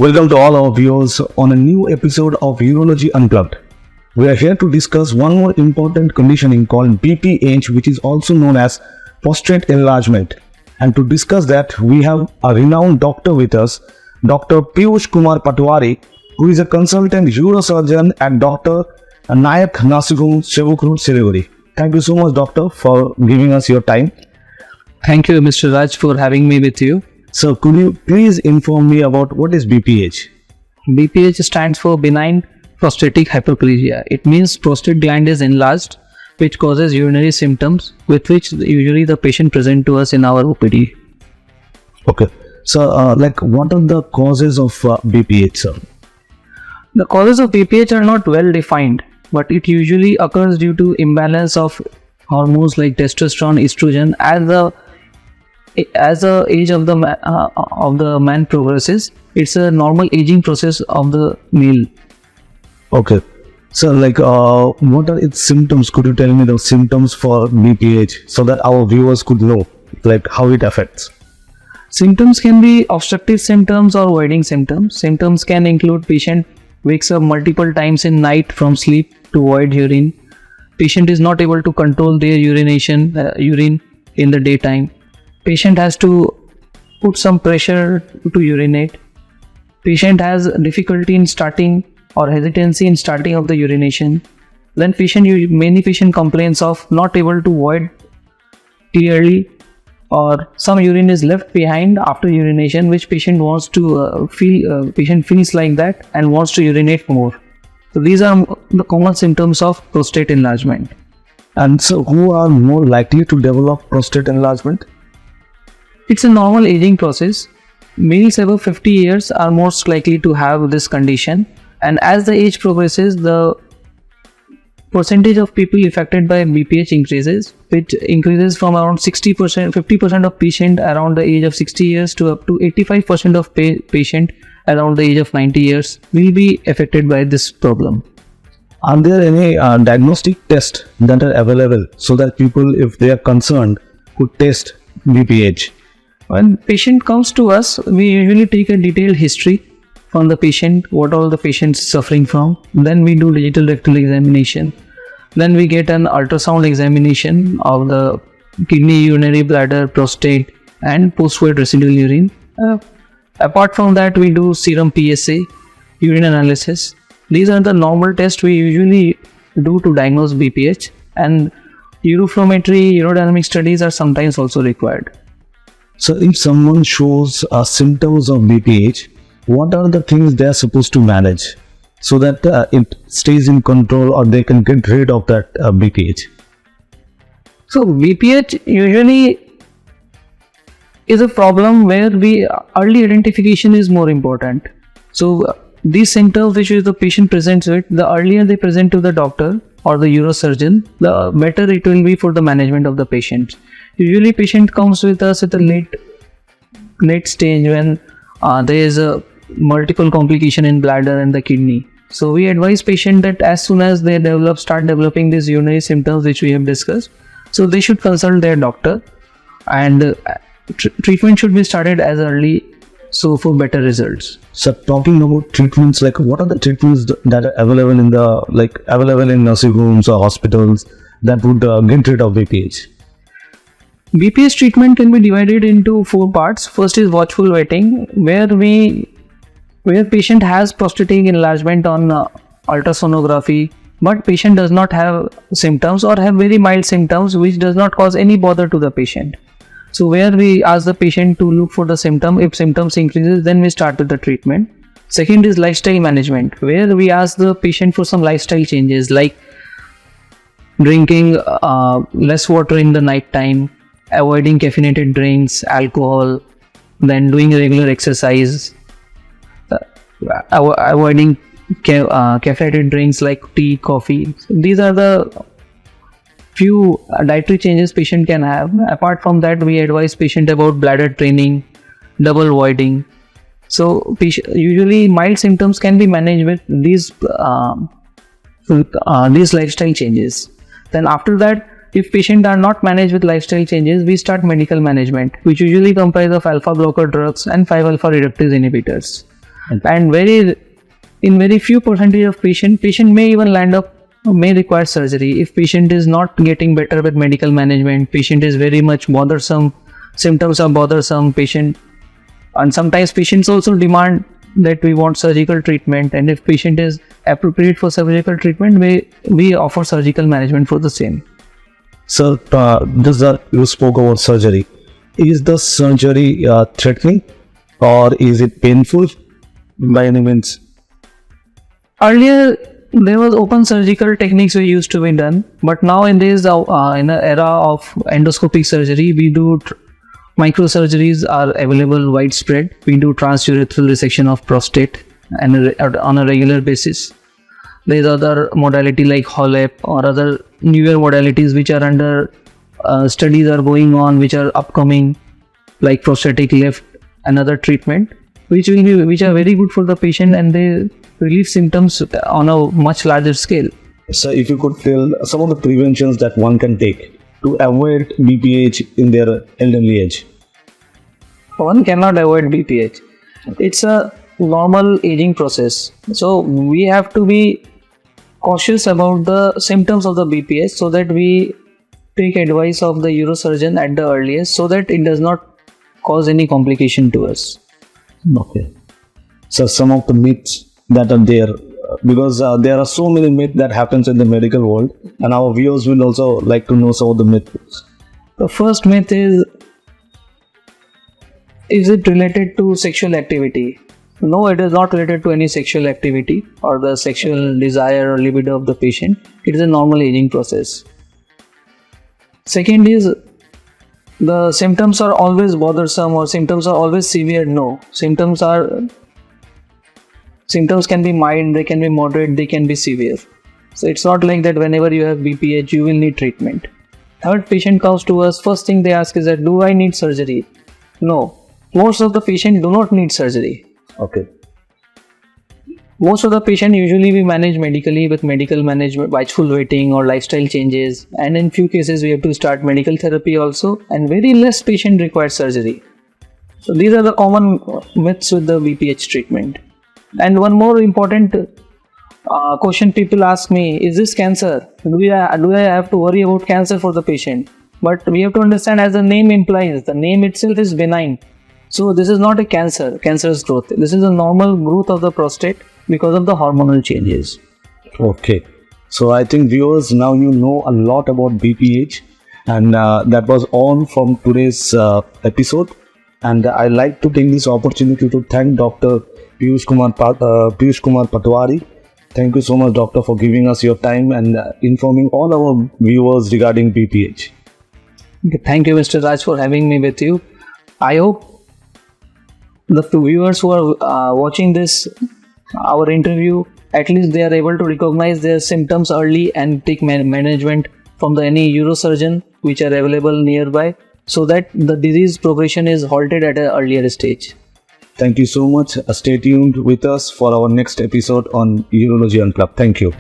Welcome to all our viewers on a new episode of Urology Unplugged. We are here to discuss one more important conditioning called BPH, which is also known as prostate enlargement. And to discuss that, we have a renowned doctor with us, Dr. Piyush Kumar Patawari, who is a consultant urosurgeon at Dr. Nayak Nasirum Sevukru Siliguri. Thank you so much, doctor, for giving us your time. Thank you, Mr. Raj, for having me with you. So, could you please inform me about what is BPH? BPH stands for Benign Prostatic Hyperplasia. It means prostate gland is enlarged, which causes urinary symptoms with which usually the patient present to us in our OPD. Okay. So, what are the causes of BPH, sir? The causes of BPH are not well defined, but it usually occurs due to imbalance of hormones like testosterone, estrogen. As the age of the man progresses, it's a normal aging process of the male. Okay. So, what are its symptoms? Could you tell me the symptoms for BPH so that our viewers could know, how it affects? Symptoms can be obstructive symptoms or voiding symptoms. Symptoms can include patient wakes up multiple times in night from sleep to void urine. Patient is not able to control their urine in the daytime. Patient has to put some pressure to urinate. Patient has difficulty in starting or hesitancy in starting of the urination. Then many patient complains of not able to void clearly, or some urine is left behind after urination, which patient wants to patient feels like that and wants to urinate more. So these are the common symptoms of prostate enlargement. And so, who are more likely to develop prostate enlargement? It's a normal aging process. Males above 50 years are most likely to have this condition, and as the age progresses, the percentage of people affected by BPH increases, which increases from around 60%, 50% of patient around the age of 60 years to up to 85% of patient around the age of 90 years will be affected by this problem. Are there any diagnostic tests that are available so that people, if they are concerned, could test BPH? When patient comes to us, we usually take a detailed history from the patient, what all the patient is suffering from. Then we do digital rectal examination. Then we get an ultrasound examination of the kidney, urinary bladder, prostate, and post-void residual urine. Apart from that, we do serum PSA, urine analysis. These are the normal tests we usually do to diagnose BPH, and uroflowmetry, urodynamic studies are sometimes also required. So, if someone shows symptoms of BPH, what are the things they are supposed to manage so that it stays in control, or they can get rid of that BPH? So, BPH usually is a problem where early identification is more important. So, these symptoms which the patient presents with, the earlier they present to the doctor or the urosurgeon, the better it will be for the management of the patient. Usually patient comes with us at a late stage when there is a multiple complication in bladder and the kidney. So we advise patient that as soon as they start developing these urinary symptoms which we have discussed, so they should consult their doctor, and treatment should be started as early for better results. So, talking about treatments, what are the treatments that are available in nursing homes or hospitals that would get rid of BPH? BPH treatment can be divided into 4 parts. First is watchful waiting, where patient has prostatic enlargement on ultrasonography, but patient does not have symptoms or have very mild symptoms which does not cause any bother to the patient. So where we ask the patient to look for the symptom. If symptoms increases, then we start with the treatment. Second is lifestyle management, where we ask the patient for some lifestyle changes like drinking less water in the night time, avoiding caffeinated drinks, alcohol, then doing regular exercise, avoiding caffeinated drinks like tea, coffee. So these are the few dietary changes patient can have. Apart from that, we advise patient about bladder training, double voiding. So usually mild symptoms can be managed with these lifestyle changes. Then after that, if patients are not managed with lifestyle changes, we start medical management, which usually comprise of alpha blocker drugs and 5-alpha reductase inhibitors. And in very few percentage of patient may even may require surgery. If patient is not getting better with medical management, patient is very much bothersome, symptoms are bothersome, and sometimes patients also demand that we want surgical treatment, and if patient is appropriate for surgical treatment, we offer surgical management for the same. Sir, just that you spoke about surgery. Is the surgery threatening or is it painful by any means? Earlier, there was open surgical techniques we used to be done, but now in this in an era of endoscopic surgery, we do microsurgeries are available widespread. We do transurethral resection of prostate and on a regular basis. There is other modality like HOLEP or other newer modalities which are under studies are going on, which are upcoming, like prostatic lift and other treatment, which are very good for the patient, and they relieve symptoms on a much larger scale. So if you could tell some of the preventions that one can take to avoid BPH in their elderly age. One cannot avoid BPH. It's a normal aging process. So we have to be cautious about the symptoms of the BPH so that we take advice of the neurosurgeon at the earliest so that it does not cause any complication to us. Okay. So some of the myths that are there, because there are so many myths that happens in the medical world, and our viewers will also like to know some of the myths. The first myth is it related to sexual activity? No, it is not related to any sexual activity or the sexual desire or libido of the patient. It is a normal aging process. Second is, the symptoms are always bothersome or symptoms are always severe. No, symptoms can be mild, they can be moderate, they can be severe. So it's not like that whenever you have BPH, you will need treatment. Third, patient comes to us, first thing they ask is that, do I need surgery? No, most of the patients do not need surgery. Okay. Most of the patient usually we manage medically with medical management, watchful waiting or lifestyle changes, and in few cases we have to start medical therapy also, and very less patient require surgery. So these are the common myths with the BPH treatment. And one more important question people ask me, is this cancer? Do I have to worry about cancer for the patient? But we have to understand, as the name implies, the name itself is benign. So this is not a cancerous growth. This is a normal growth of the prostate because of the hormonal changes. Okay. So I think viewers, now you know a lot about BPH, and that was all from today's episode. And I like to take this opportunity to thank Dr. Piyush Kumar Patawari. Thank you so much, doctor, for giving us your time and informing all our viewers regarding BPH. Thank you, Mr. Raj, for having me with you. I hope the viewers who are watching our interview, at least they are able to recognize their symptoms early and take management from any neurosurgeon which are available nearby, so that the disease progression is halted at an earlier stage. Thank you so much. Stay tuned with us for our next episode on Urology Unplugged. Thank you.